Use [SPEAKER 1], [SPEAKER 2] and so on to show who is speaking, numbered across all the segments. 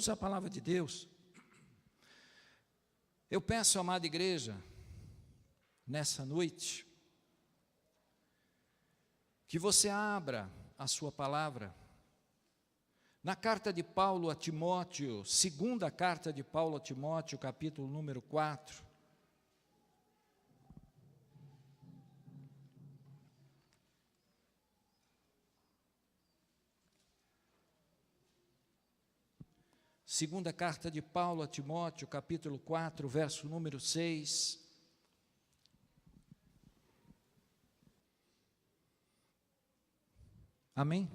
[SPEAKER 1] Vamos à palavra de Deus. Eu peço, amada igreja, nessa noite, que você abra a sua palavra na carta de Paulo a Timóteo, segunda carta de Paulo a Timóteo, capítulo número 4. Segunda carta de Paulo a Timóteo, capítulo 4, verso número 6. Amém?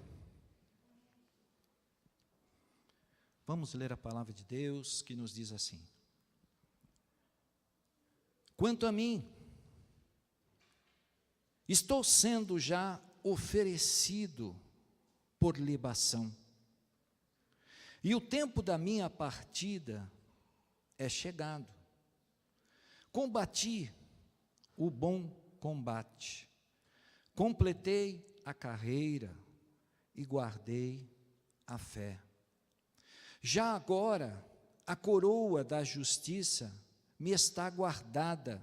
[SPEAKER 1] Vamos ler a palavra de Deus que nos diz assim: quanto a mim, estou sendo já oferecido por libação, e o tempo da minha partida é chegado. Combati o bom combate, completei a carreira e guardei a fé. Já agora, a coroa da justiça me está guardada,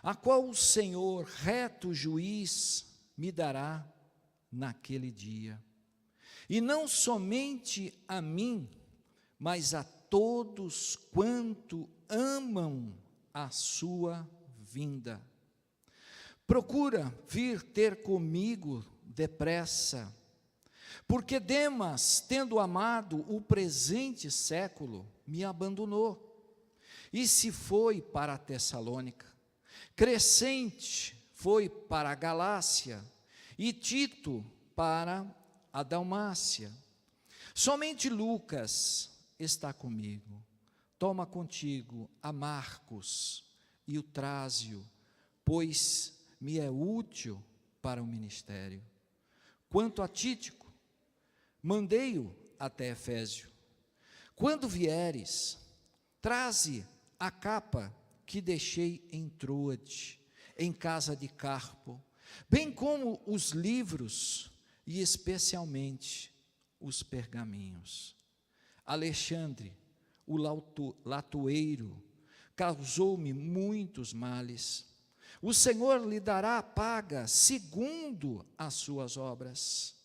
[SPEAKER 1] a qual o Senhor, reto juiz, me dará naquele dia. E não somente a mim, mas a todos quanto amam a sua vinda. Procura vir ter comigo depressa, porque Demas, tendo amado o presente século, me abandonou e se foi para a Tessalônica. Crescente foi para a Galácia e Tito para a Dalmácia. Somente Lucas está comigo. Toma contigo a Marcos e o traze-o, pois me é útil para o ministério. Quanto a Tíquico, mandei-o até Efésio. Quando vieres, traze a capa que deixei em Troade, em casa de Carpo, bem como os livros e especialmente os pergaminhos. Alexandre, o latoeiro, causou-me muitos males. O Senhor lhe dará a paga segundo as suas obras.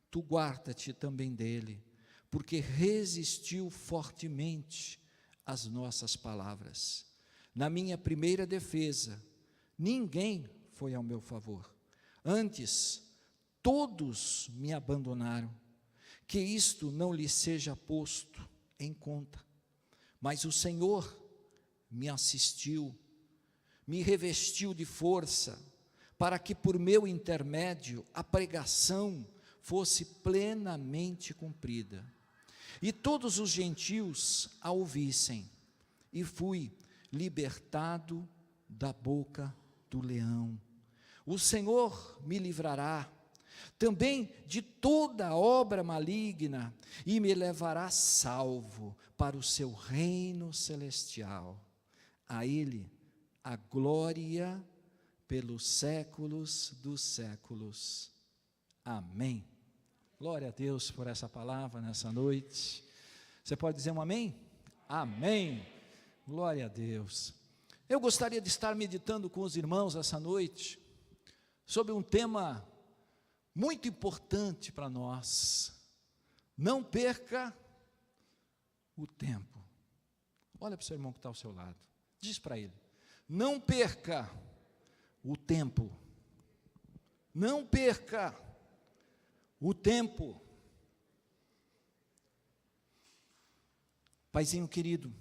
[SPEAKER 1] Tu guarda-te também dele, porque resistiu fortemente às nossas palavras. Na minha primeira defesa, ninguém foi ao meu favor. Antes, todos me abandonaram. Que isto não lhe seja posto em conta. Mas o Senhor me assistiu, me revestiu de força, para que por meu intermédio a pregação fosse plenamente cumprida. E todos os gentios a ouvissem, e fui libertado da boca do leão. O Senhor me livrará também de toda obra maligna, e me levará salvo para o seu reino celestial. A Ele a glória pelos séculos dos séculos. Amém. Glória a Deus por essa palavra nessa noite. Você pode dizer um amém? Amém. Glória a Deus. Eu gostaria de estar meditando com os irmãos essa noite sobre um tema muito importante para nós. Não perca o tempo. Olha para o seu irmão que está ao seu lado. Diz para ele: não perca o tempo. Não perca o tempo. Paizinho querido,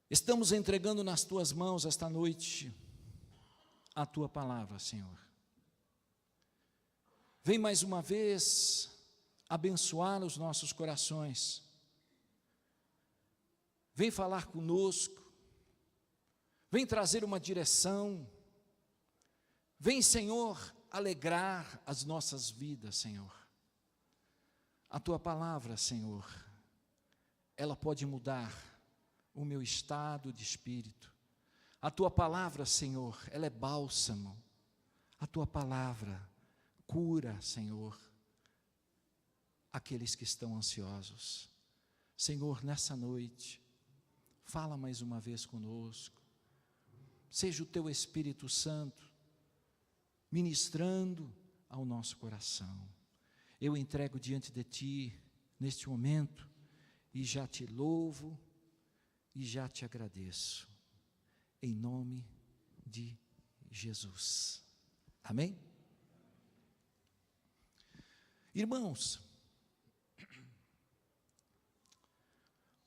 [SPEAKER 1] estamos entregando nas tuas mãos esta noite a tua palavra, Senhor. Vem mais uma vez abençoar os nossos corações. Vem falar conosco. Vem trazer uma direção. Vem, Senhor, alegrar as nossas vidas, Senhor. A tua palavra, Senhor, ela pode mudar o meu estado de espírito. A tua palavra, Senhor, ela é bálsamo. A tua palavra cura, Senhor, aqueles que estão ansiosos. Senhor, nessa noite, fala mais uma vez conosco. Seja o Teu Espírito Santo ministrando ao nosso coração. Eu entrego diante de Ti, neste momento, e já Te louvo e já Te agradeço, em nome de Jesus. Amém? Irmãos,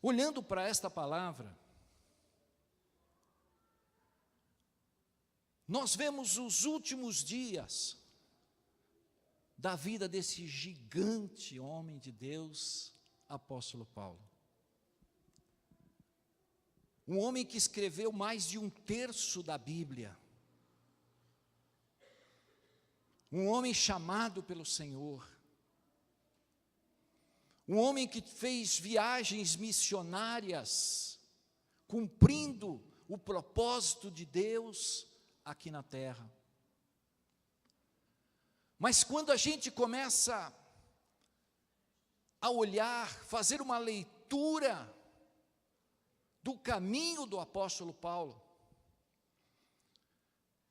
[SPEAKER 1] olhando para esta palavra, nós vemos os últimos dias da vida desse gigante homem de Deus, apóstolo Paulo. Um homem que escreveu mais de 1/3 da Bíblia. Um homem chamado pelo Senhor. Um homem que fez viagens missionárias, cumprindo o propósito de Deus aqui na terra. Mas quando a gente começa a olhar, fazer uma leitura do caminho do apóstolo Paulo,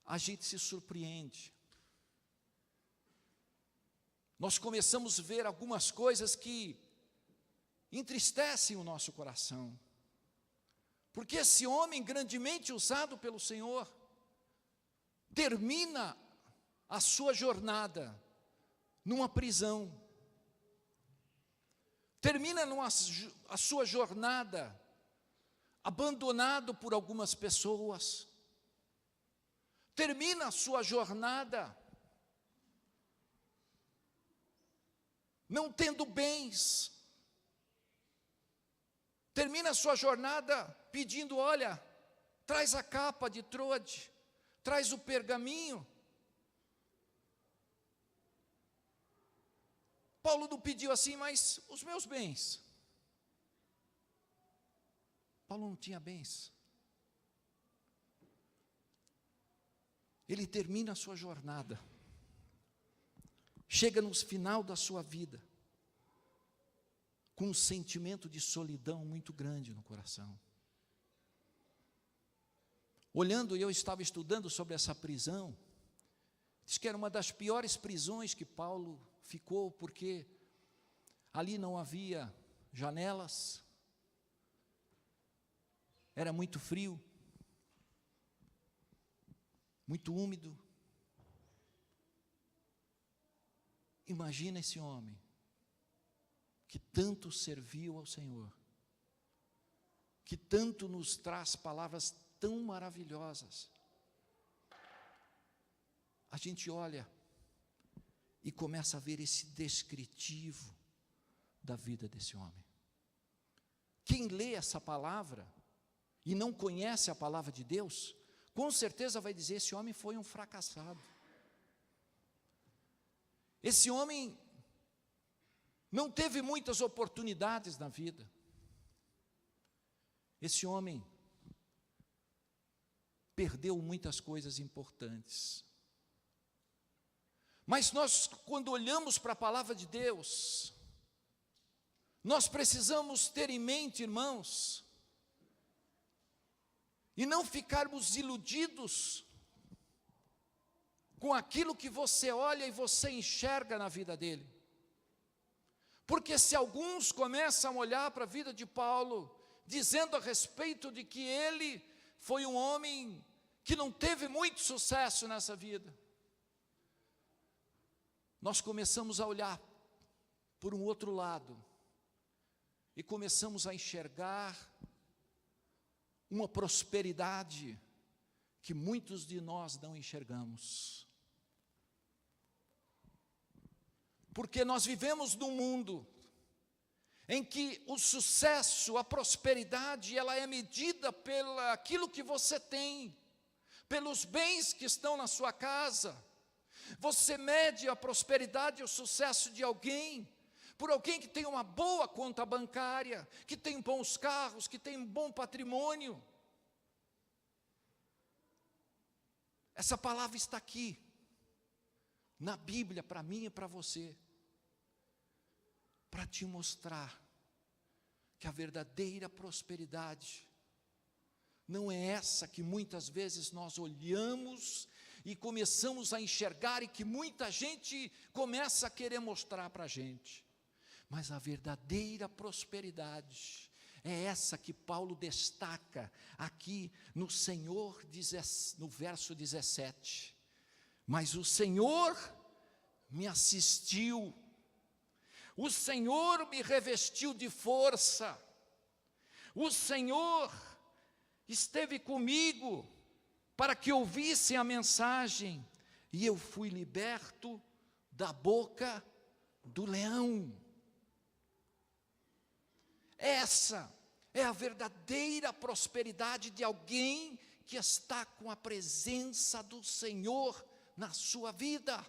[SPEAKER 1] a gente se surpreende. Nós começamos a ver algumas coisas que entristecem o nosso coração. Porque esse homem grandemente usado pelo Senhor termina a sua jornada numa prisão. Termina a sua jornada abandonado por algumas pessoas. Termina a sua jornada não tendo bens. Termina a sua jornada pedindo, olha, traz a capa de Troade, traz o pergaminho. Paulo não pediu assim, mas os meus bens. Paulo não tinha bens. Ele termina a sua jornada. Chega no final da sua vida, com um sentimento de solidão muito grande no coração. Olhando, eu estava estudando sobre essa prisão, diz que era uma das piores prisões que Paulo ficou, porque ali não havia janelas, era muito frio, muito úmido. Imagina esse homem, que tanto serviu ao Senhor, que tanto nos traz palavras tão maravilhosas. A gente olha e começa a ver esse descritivo da vida desse homem. Quem lê essa palavra e não conhece a palavra de Deus, com certeza vai dizer, esse homem foi um fracassado. Esse homem não teve muitas oportunidades na vida. Esse homem perdeu muitas coisas importantes. Mas nós, quando olhamos para a palavra de Deus, nós precisamos ter em mente, irmãos, e não ficarmos iludidos com aquilo que você olha e você enxerga na vida dele. Porque se alguns começam a olhar para a vida de Paulo, dizendo a respeito de que ele foi um homem que não teve muito sucesso nessa vida, nós começamos a olhar por um outro lado e começamos a enxergar uma prosperidade que muitos de nós não enxergamos. Porque nós vivemos num mundo em que o sucesso, a prosperidade, ela é medida pelo aquilo que você tem, pelos bens que estão na sua casa. Você mede a prosperidade e o sucesso de alguém por alguém que tem uma boa conta bancária, que tem bons carros, que tem um bom patrimônio. Essa palavra está aqui, na Bíblia, para mim e para você. para te mostrar que a verdadeira prosperidade não é essa que muitas vezes nós olhamos e começamos a enxergar e que muita gente começa a querer mostrar para a gente. Mas a verdadeira prosperidade é essa que Paulo destaca aqui no Senhor, no verso 17. Mas o Senhor me assistiu, o Senhor me revestiu de força, o Senhor esteve comigo para que ouvissem a mensagem, e eu fui liberto da boca do leão. Essa é a verdadeira prosperidade de alguém que está com a presença do Senhor na sua vida.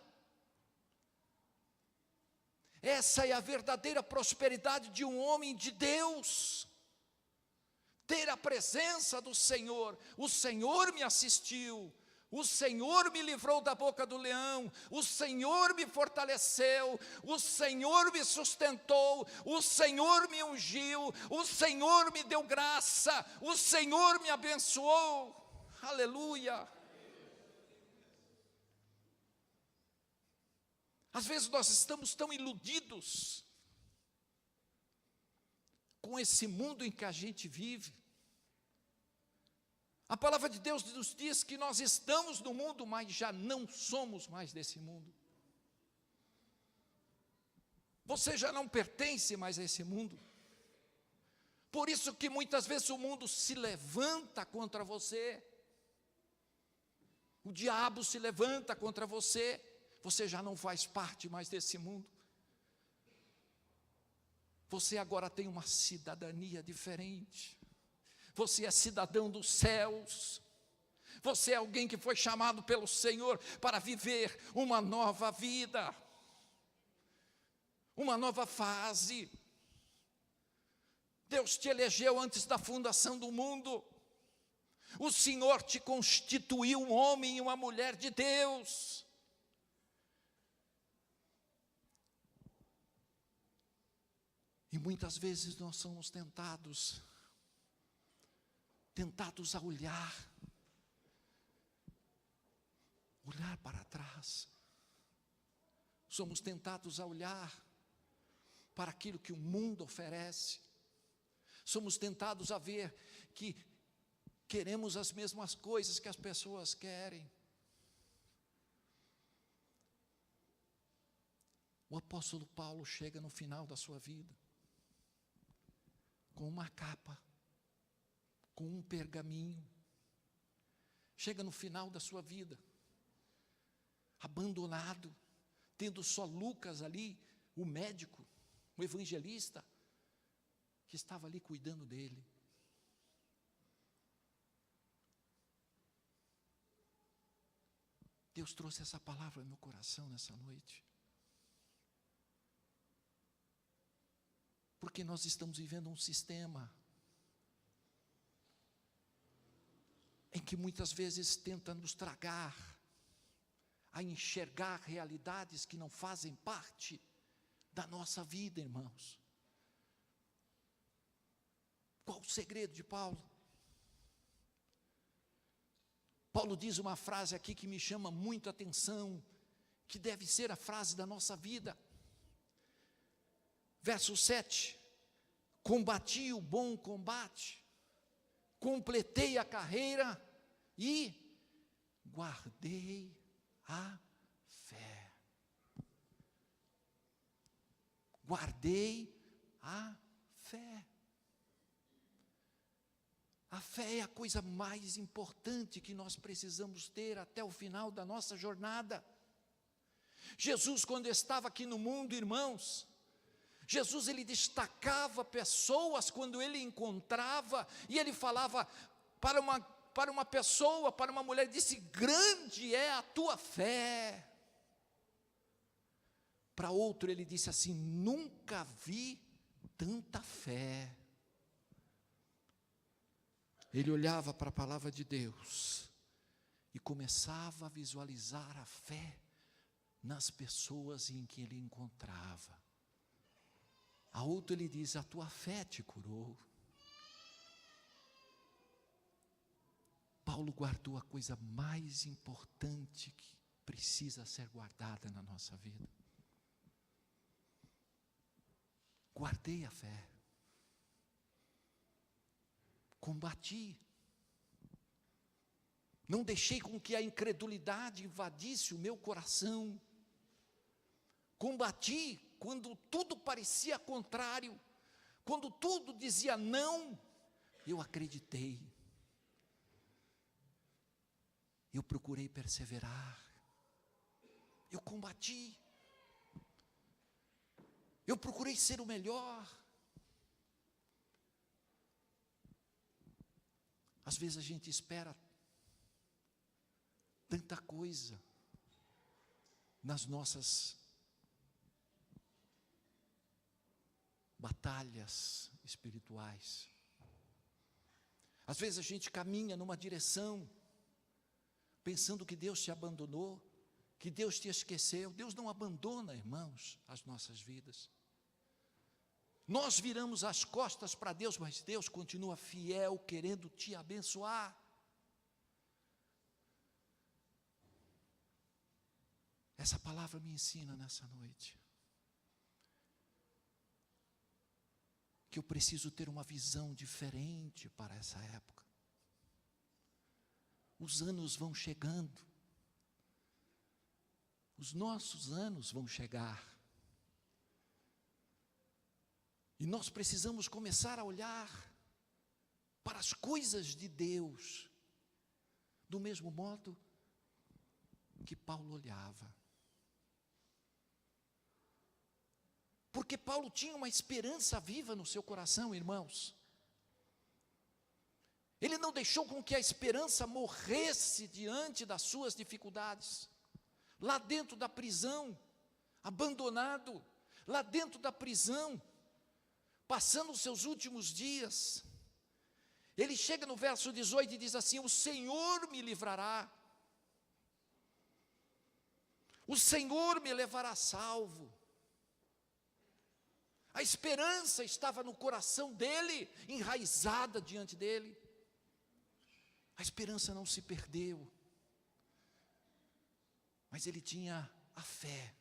[SPEAKER 1] Essa é a verdadeira prosperidade de um homem de Deus. Ter a presença do Senhor. O Senhor me assistiu, o Senhor me livrou da boca do leão, o Senhor me fortaleceu, o Senhor me sustentou, o Senhor me ungiu, o Senhor me deu graça, o Senhor me abençoou. Aleluia! Às vezes nós estamos tão iludidos com esse mundo em que a gente vive. A palavra de Deus nos diz que nós estamos no mundo, mas já não somos mais desse mundo. Você já não pertence mais a esse mundo. Por isso que muitas vezes o mundo se levanta contra você. O diabo se levanta contra você. Você já não faz parte mais desse mundo. Você agora tem uma cidadania diferente. Você é cidadão dos céus. Você é alguém que foi chamado pelo Senhor para viver uma nova vida, uma nova fase. Deus te elegeu antes da fundação do mundo. O Senhor te constituiu um homem e uma mulher de Deus. E muitas vezes nós somos tentados a olhar para trás. Somos tentados a olhar para aquilo que o mundo oferece. Somos tentados a ver que queremos as mesmas coisas que as pessoas querem. O apóstolo Paulo chega no final da sua vida com uma capa, com um pergaminho. Chega no final da sua vida, abandonado, tendo só Lucas ali, o médico, o evangelista, que estava ali cuidando dele. Deus trouxe essa palavra no meu coração nessa noite. Porque nós estamos vivendo um sistema em que muitas vezes tenta nos tragar a enxergar realidades que não fazem parte da nossa vida, irmãos. Qual o segredo de Paulo? Paulo diz uma frase aqui que me chama muito a atenção, que deve ser a frase da nossa vida. Verso 7, combati o bom combate, completei a carreira e guardei a fé. Guardei a fé. A fé é a coisa mais importante que nós precisamos ter até o final da nossa jornada. Jesus, quando estava aqui no mundo, irmãos, Jesus, ele destacava pessoas quando ele encontrava, e ele falava para uma pessoa, para uma mulher, disse: grande é a tua fé. Para outro ele disse assim: nunca vi tanta fé. Ele olhava para a palavra de Deus e começava a visualizar a fé nas pessoas em que ele encontrava. A outra ele diz: a tua fé te curou. Paulo guardou a coisa mais importante que precisa ser guardada na nossa vida. Guardei a fé. Combati. Não deixei com que a incredulidade invadisse o meu coração. Combati quando tudo parecia contrário, quando tudo dizia não, eu acreditei. Eu procurei perseverar. Eu combati. Eu procurei ser o melhor. Às vezes a gente espera tanta coisa nas nossas batalhas espirituais. Às vezes a gente caminha numa direção, pensando que Deus te abandonou, que Deus te esqueceu. Deus não abandona, irmãos, as nossas vidas. Nós viramos as costas para Deus, mas Deus continua fiel, querendo te abençoar. Essa palavra me ensina nessa noite que eu preciso ter uma visão diferente para essa época. Os anos vão chegando. Os nossos anos vão chegar. E nós precisamos começar a olhar para as coisas de Deus, do mesmo modo que Paulo olhava. Porque Paulo tinha uma esperança viva no seu coração, irmãos. Ele não deixou com que a esperança morresse diante das suas dificuldades. Lá dentro da prisão, abandonado, lá dentro da prisão, passando os seus últimos dias, ele chega no verso 18 e diz assim: o Senhor me livrará, o Senhor me levará salvo. A esperança estava no coração dele, enraizada diante dele. A esperança não se perdeu, mas ele tinha a fé,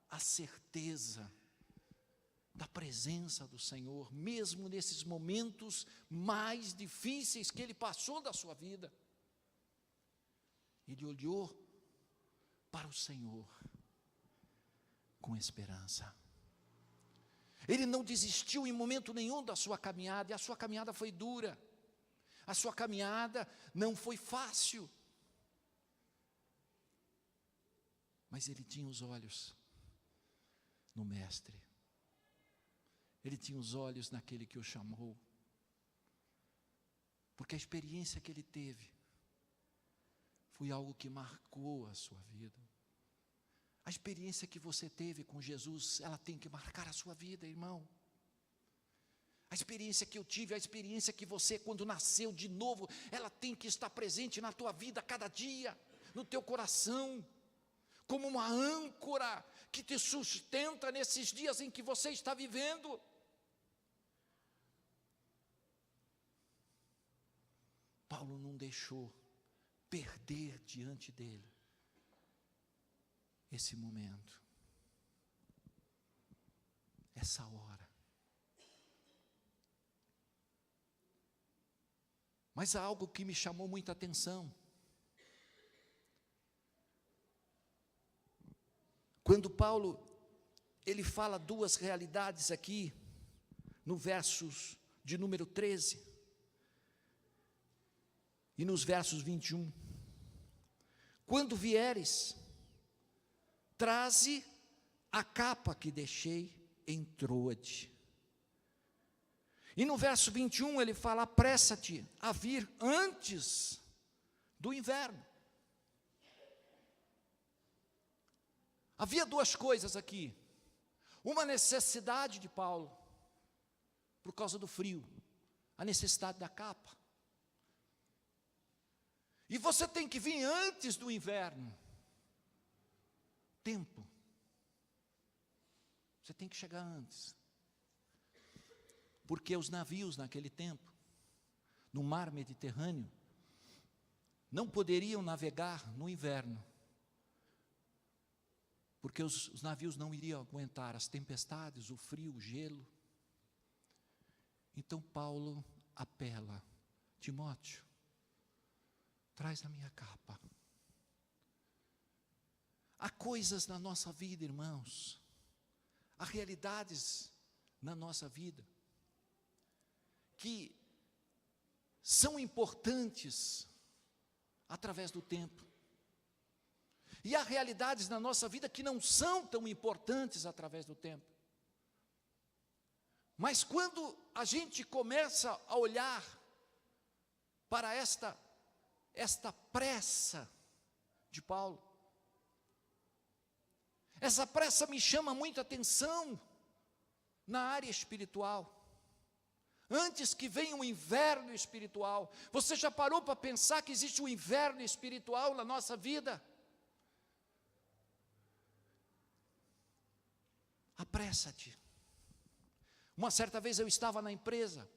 [SPEAKER 1] a certeza da presença do Senhor, mesmo nesses momentos mais difíceis que ele passou da sua vida. Ele olhou para o Senhor com esperança. Ele não desistiu em momento nenhum da sua caminhada, e a sua caminhada foi dura. A sua caminhada não foi fácil. Mas ele tinha os olhos no Mestre. Ele tinha os olhos naquele que o chamou. Porque a experiência que ele teve foi algo que marcou a sua vida. A experiência que você teve com Jesus, ela tem que marcar a sua vida, irmão. A experiência que eu tive, a experiência que você, quando nasceu de novo, ela tem que estar presente na tua vida a cada dia, no teu coração, como uma âncora que te sustenta nesses dias em que você está vivendo. Paulo não deixou perder diante dele esse momento, essa hora. Mas há algo que me chamou muita atenção. Quando Paulo, ele fala duas realidades aqui, no versos de número 13, e nos versos 21. Quando vieres, traze a capa que deixei em Troade. E no verso 21 ele fala: apressa-te a vir antes do inverno. Havia duas coisas aqui. Uma necessidade de Paulo, por causa do frio, a necessidade da capa. E você tem que vir antes do inverno. Tempo. Você tem que chegar antes. Porque os navios naquele tempo, no mar Mediterrâneo, não poderiam navegar no inverno, porque os navios não iriam aguentar as tempestades, o frio, o gelo. Então Paulo apela: Timóteo, traz a minha capa. Há coisas na nossa vida, irmãos, há realidades na nossa vida que são importantes através do tempo. E há realidades na nossa vida que não são tão importantes através do tempo. Mas quando a gente começa a olhar para esta pressa de Paulo, essa pressa me chama muita atenção na área espiritual. Antes que venha o inverno espiritual, você já parou para pensar que existe um inverno espiritual na nossa vida? Apressa-te. Uma certa vez eu estava na empresa,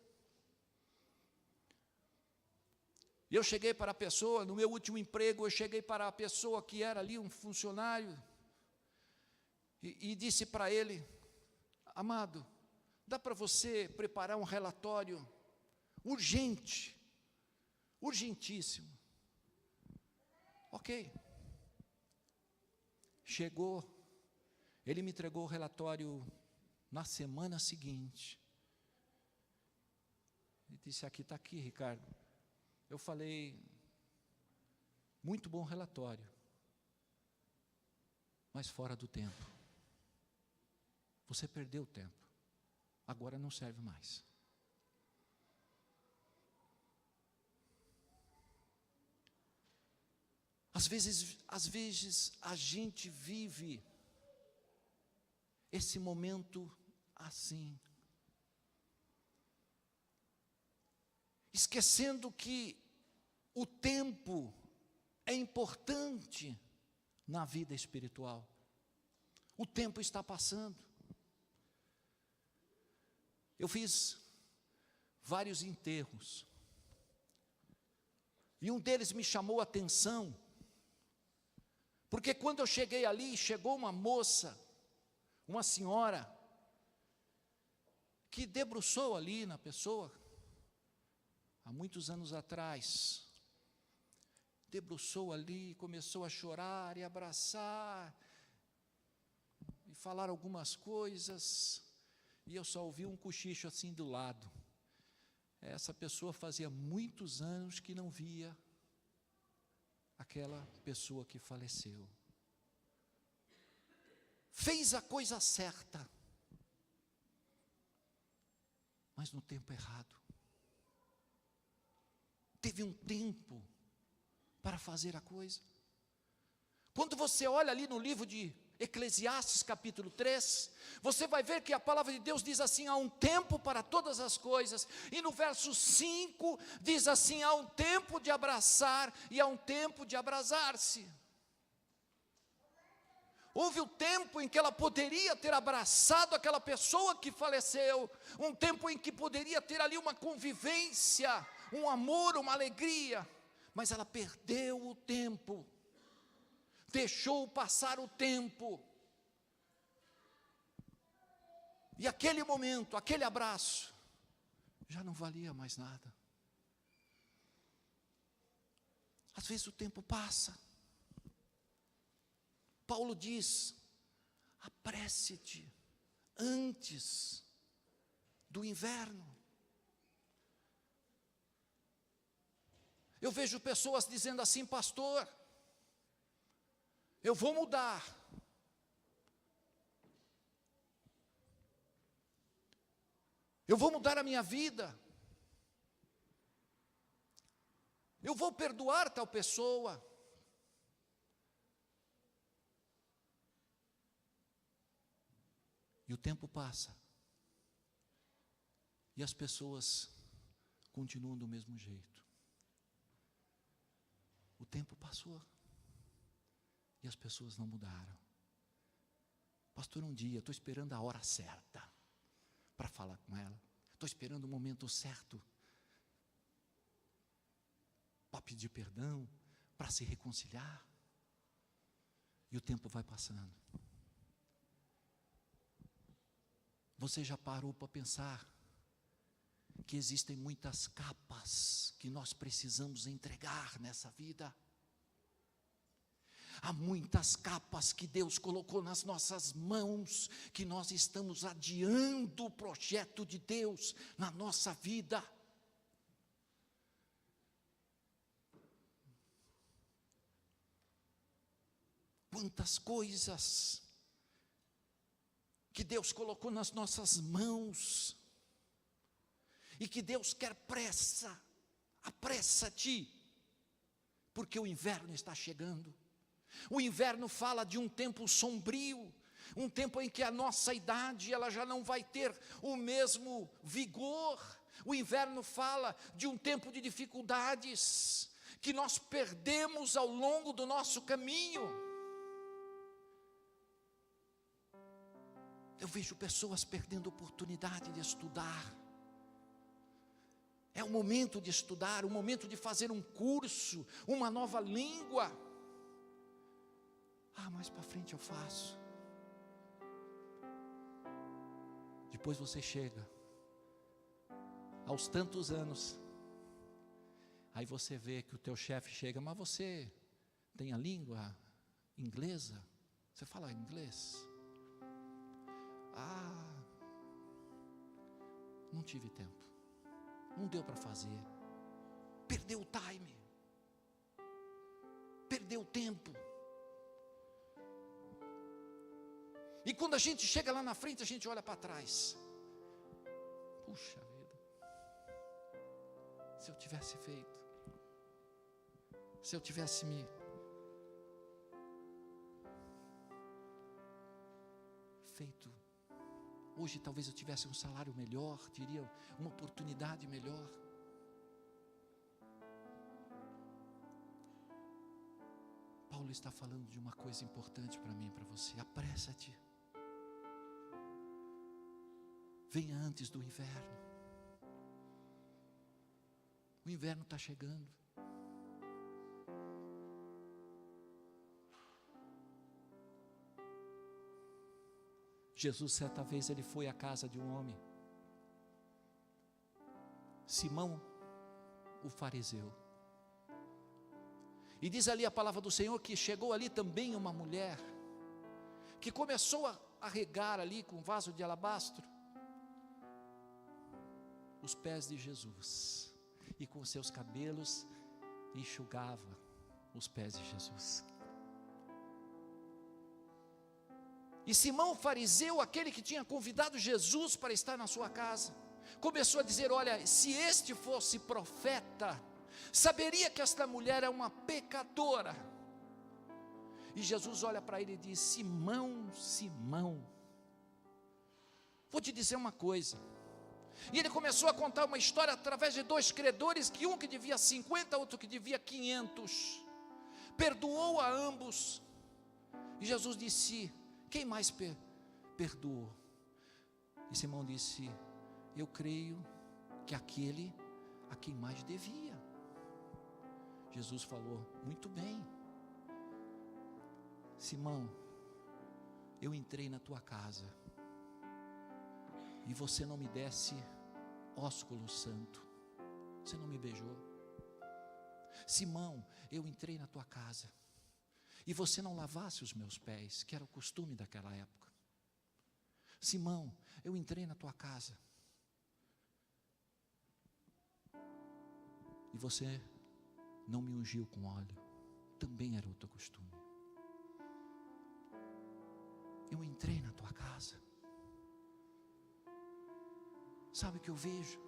[SPEAKER 1] e eu cheguei para a pessoa, no meu último emprego, eu cheguei para a pessoa que era ali um funcionário, e disse para ele: amado, dá para você preparar um relatório urgente, urgentíssimo. Ok. Chegou, ele me entregou o relatório na semana seguinte. Ele disse: aqui, está aqui, Ricardo. Eu falei: muito bom relatório, mas fora do tempo. Você perdeu o tempo, agora não serve mais. Às vezes a gente vive esse momento assim, esquecendo que o tempo é importante na vida espiritual. O tempo está passando. Eu fiz vários enterros, e um deles me chamou a atenção, porque quando eu cheguei ali, chegou uma moça, uma senhora, que debruçou ali na pessoa, há muitos anos atrás, debruçou ali, começou a chorar e abraçar, e falar algumas coisas, e eu só ouvi um cochicho assim do lado. Essa pessoa fazia muitos anos que não via aquela pessoa que faleceu. Fez a coisa certa, mas no tempo errado. Teve um tempo para fazer a coisa. Quando você olha ali no livro de Eclesiastes capítulo 3, você vai ver que a palavra de Deus diz assim: há um tempo para todas as coisas, e no verso 5 diz assim: há um tempo de abraçar e há um tempo de abrasar-se. Houve o tempo em que ela poderia ter abraçado aquela pessoa que faleceu, um tempo em que poderia ter ali uma convivência, um amor, uma alegria, mas ela perdeu o tempo, deixou passar o tempo, e aquele momento, aquele abraço, já não valia mais nada. Às vezes o tempo passa. Paulo diz: apresse-te antes do inverno. Eu vejo pessoas dizendo assim: pastor, eu vou mudar. Eu vou mudar a minha vida. Eu vou perdoar tal pessoa. E o tempo passa. E as pessoas continuam do mesmo jeito. O tempo passou. E as pessoas não mudaram. Pastor, um dia, estou esperando a hora certa para falar com ela. estou esperando o momento certo para pedir perdão, para se reconciliar. E o tempo vai passando. Você já parou para pensar que existem muitas capas que nós precisamos entregar nessa vida? Há muitas capas que Deus colocou nas nossas mãos, que nós estamos adiando o projeto de Deus na nossa vida. Quantas coisas que Deus colocou nas nossas mãos, e que Deus quer pressa, apressa-te, porque o inverno está chegando. O inverno fala de um tempo sombrio, um tempo em que a nossa idade ela já não vai ter o mesmo vigor. O inverno fala de um tempo de dificuldades, que nós perdemos ao longo do nosso caminho. Eu vejo pessoas perdendo a oportunidade de estudar. É o momento de estudar, o momento de fazer um curso, uma nova língua. Mais para frente eu faço. Depois você chega aos tantos anos, aí você vê que o teu chefe chega, mas você tem a língua inglesa? Você fala inglês? Não tive tempo, não deu para fazer, perdeu o time, perdeu o tempo. E quando a gente chega lá na frente, a gente olha para trás. Puxa vida, se eu tivesse feito, se eu tivesse me feito, hoje talvez eu tivesse um salário melhor, teria uma oportunidade melhor. Paulo está falando de uma coisa importante para mim e para você: apressa-te. Venha antes do inverno. O inverno está chegando. Jesus, certa vez, ele foi à casa de um homem, Simão, o fariseu. E diz ali a palavra do Senhor que chegou ali também uma mulher, que começou a regar ali com um vaso de alabastro os pés de Jesus, e com seus cabelos enxugava os pés de Jesus. E Simão, o fariseu, aquele que tinha convidado Jesus para estar na sua casa, começou a dizer: olha, se este fosse profeta, saberia que esta mulher é uma pecadora. E Jesus olha para ele e diz: Simão, Simão, vou te dizer uma coisa. E ele começou a contar uma história através de dois credores, que um que devia 50, outro que devia 500, perdoou a ambos. E Jesus disse: quem mais perdoou? E Simão disse: eu creio que aquele a quem mais devia. Jesus falou: muito bem, Simão, eu entrei na tua casa e você não me desse ósculo santo, você não me beijou. Simão, eu entrei na tua casa e você não lavasse os meus pés, que era o costume daquela época. Simão, eu entrei na tua casa e você não me ungiu com óleo, também era outro costume. Eu entrei na tua casa. Sabe o que eu vejo?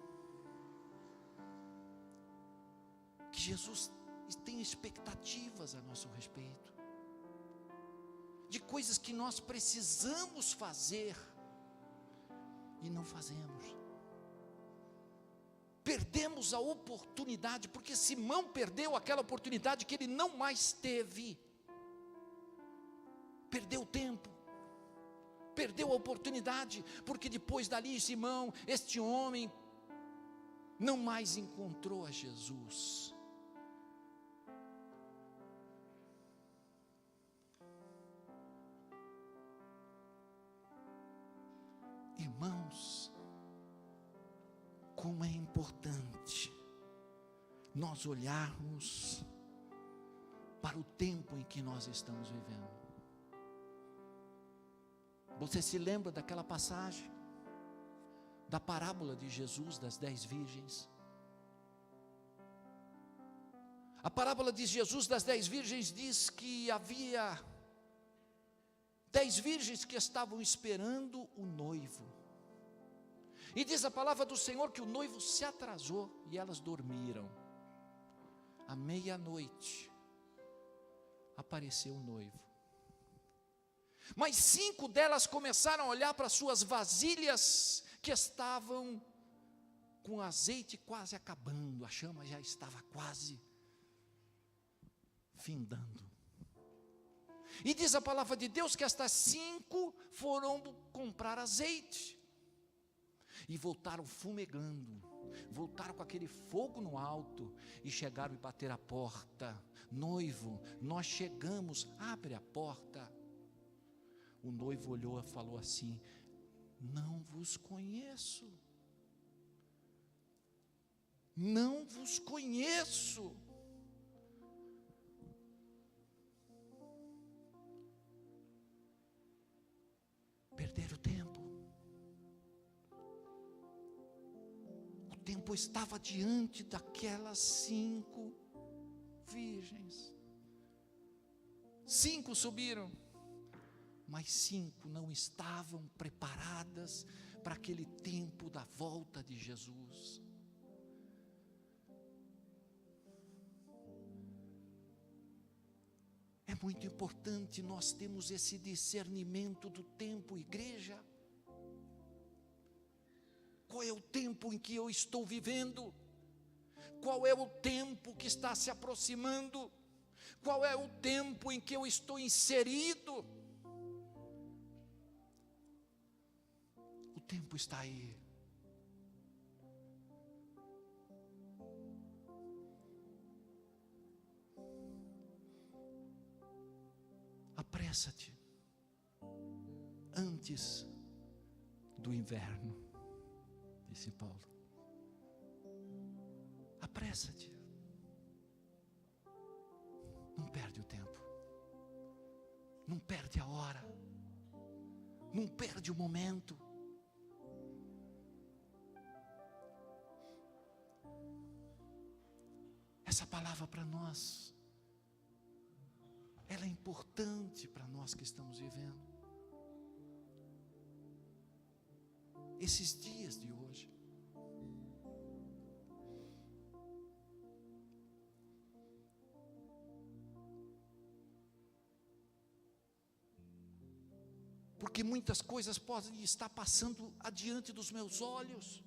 [SPEAKER 1] Que Jesus tem expectativas a nosso respeito, de coisas que nós precisamos fazer e não fazemos. Perdemos a oportunidade, porque Simão perdeu aquela oportunidade que ele não mais teve. Perdeu o tempo, perdeu a oportunidade, porque depois dali Simão, este homem não mais encontrou a Jesus. Irmãos, como é importante nós olharmos para o tempo em que nós estamos vivendo. Você se lembra daquela passagem, da parábola de Jesus das 10 virgens? A parábola de Jesus das 10 virgens diz que havia 10 virgens que estavam esperando o noivo. E diz a palavra do Senhor que o noivo se atrasou e elas dormiram. À meia-noite, apareceu o noivo. Mas 5 delas começaram a olhar para suas vasilhas que estavam com azeite quase acabando, a chama já estava quase findando. E diz a palavra de Deus que estas 5 foram comprar azeite. E voltaram fumegando, voltaram com aquele fogo no alto, e chegaram e bateram a porta. Noivo, nós chegamos, abre a porta. O noivo olhou e falou assim: não vos conheço. Não vos conheço. Perderam o tempo. O tempo estava diante daquelas 5 virgens. 5 subiram, mas 5 não estavam preparadas para aquele tempo da volta de Jesus. É muito importante nós termos esse discernimento do tempo, igreja. Qual é o tempo em que eu estou vivendo? Qual é o tempo que está se aproximando? Qual é o tempo em que eu estou inserido? O tempo está aí. Apressa-te antes do inverno, disse Paulo. Apressa-te. Não perde o tempo. Não perde a hora. Não perde o momento. Essa palavra para nós, ela é importante para nós que estamos vivendo esses dias de hoje. Porque muitas coisas podem estar passando adiante dos meus olhos.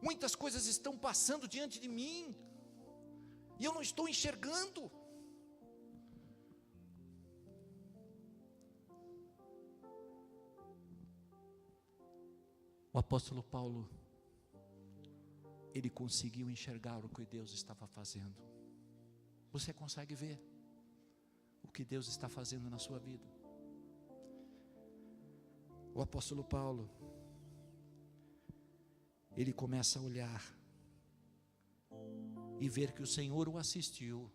[SPEAKER 1] Muitas coisas estão passando diante de mim e eu não estou enxergando. O apóstolo Paulo, ele conseguiu enxergar o que Deus estava fazendo. Você consegue ver o que Deus está fazendo na sua vida? O apóstolo Paulo, ele começa a olhar e ver que o Senhor o assistiu,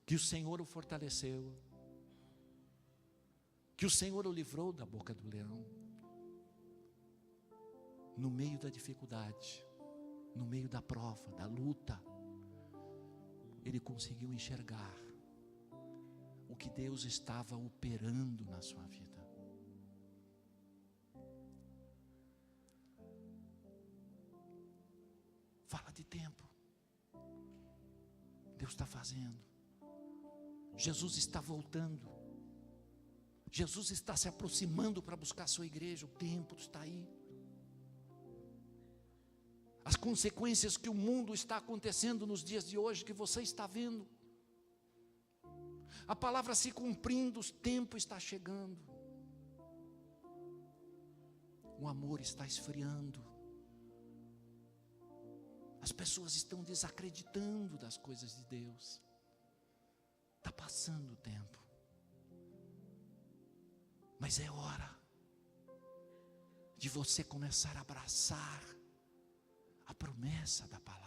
[SPEAKER 1] que o Senhor o fortaleceu, que o Senhor o livrou da boca do leão. No meio da dificuldade, no meio da prova, da luta, ele conseguiu enxergar o que Deus estava operando na sua vida. Fala de tempo. Deus está fazendo. Jesus está voltando. Jesus está se aproximando para buscar a sua igreja. O tempo está aí. As consequências que o mundo está acontecendo nos dias de hoje, que você está vendo. A palavra se cumprindo, o tempo está chegando. o amor está esfriando. As pessoas estão desacreditando das coisas de Deus. Está passando o tempo. Mas é hora de você começar a abraçar a promessa da palavra.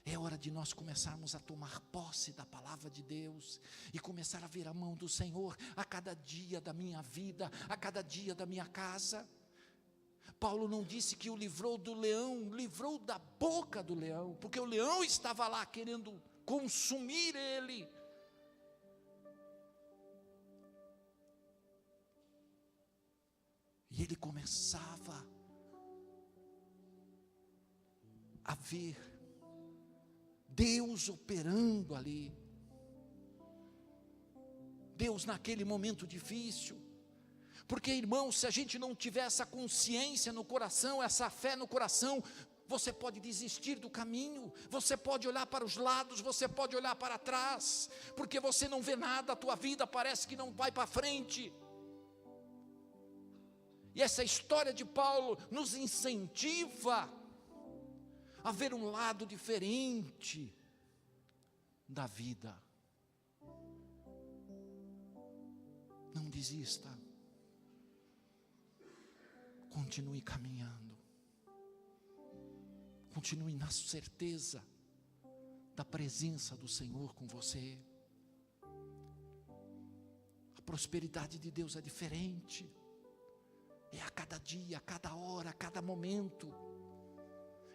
[SPEAKER 1] É hora de nós começarmos a tomar posse da palavra de Deus e começar a ver a mão do Senhor a cada dia da minha vida, a cada dia da minha casa. Paulo não disse que o livrou do leão, livrou da boca do leão, porque o leão estava lá querendo consumir ele. E ele começava a ver Deus operando ali. Deus naquele momento difícil. Porque, irmãos, se a gente não tiver essa consciência no coração, essa fé no coração, você pode desistir do caminho, você pode olhar para os lados, você pode olhar para trás, porque você não vê nada, a tua vida parece que não vai para frente. E essa história de Paulo nos incentiva a ver um lado diferente da vida. Não desista. Continue caminhando. Continue na certeza da presença do Senhor com você. A prosperidade de Deus é diferente. É a cada dia, a cada hora, a cada momento.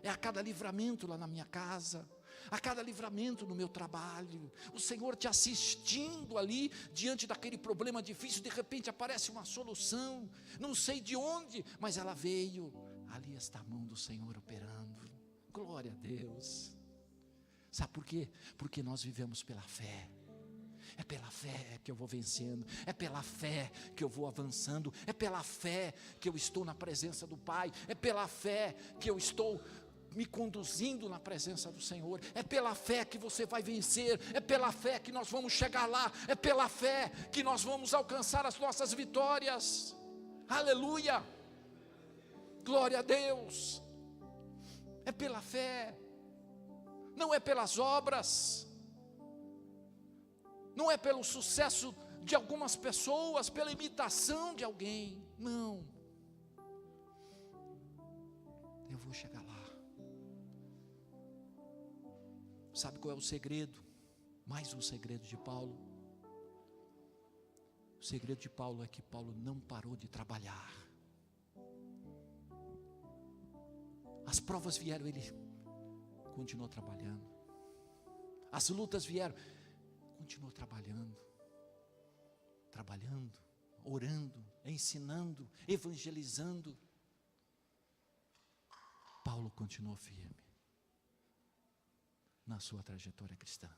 [SPEAKER 1] É a cada livramento lá na minha casa, a cada livramento no meu trabalho, o Senhor te assistindo ali, diante daquele problema difícil, de repente aparece uma solução, não sei de onde, mas ela veio, ali está a mão do Senhor operando, glória a Deus. Sabe por quê? Porque nós vivemos pela fé. É pela fé que eu vou vencendo, é pela fé que eu vou avançando, é pela fé que eu estou na presença do Pai, é pela fé que eu estou me conduzindo na presença do Senhor, é pela fé que você vai vencer, é pela fé que nós vamos chegar lá, é pela fé que nós vamos alcançar as nossas vitórias, aleluia, glória a Deus, é pela fé, não é pelas obras, não é pelo sucesso de algumas pessoas, pela imitação de alguém, não, eu vou chegar lá. Sabe qual é o segredo? Mais um segredo de Paulo. O segredo de Paulo é que Paulo não parou de trabalhar. As provas vieram, ele continuou trabalhando. As lutas vieram, continuou trabalhando. Trabalhando, orando, ensinando, evangelizando. Paulo continuou firme na sua trajetória cristã,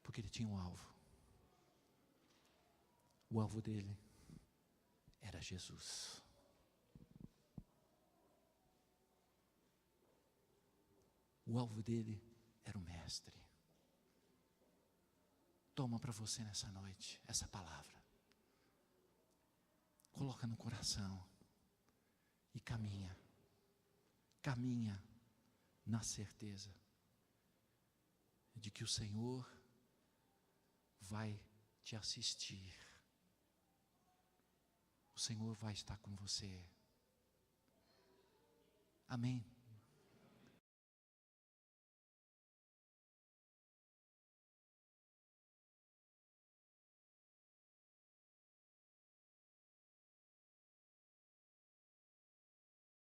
[SPEAKER 1] porque ele tinha um alvo. O alvo dele era Jesus. O alvo dele era o Mestre. Toma para você nessa noite essa palavra, coloca no coração e caminha na certeza de que o Senhor vai te assistir, o Senhor vai estar com você, amém?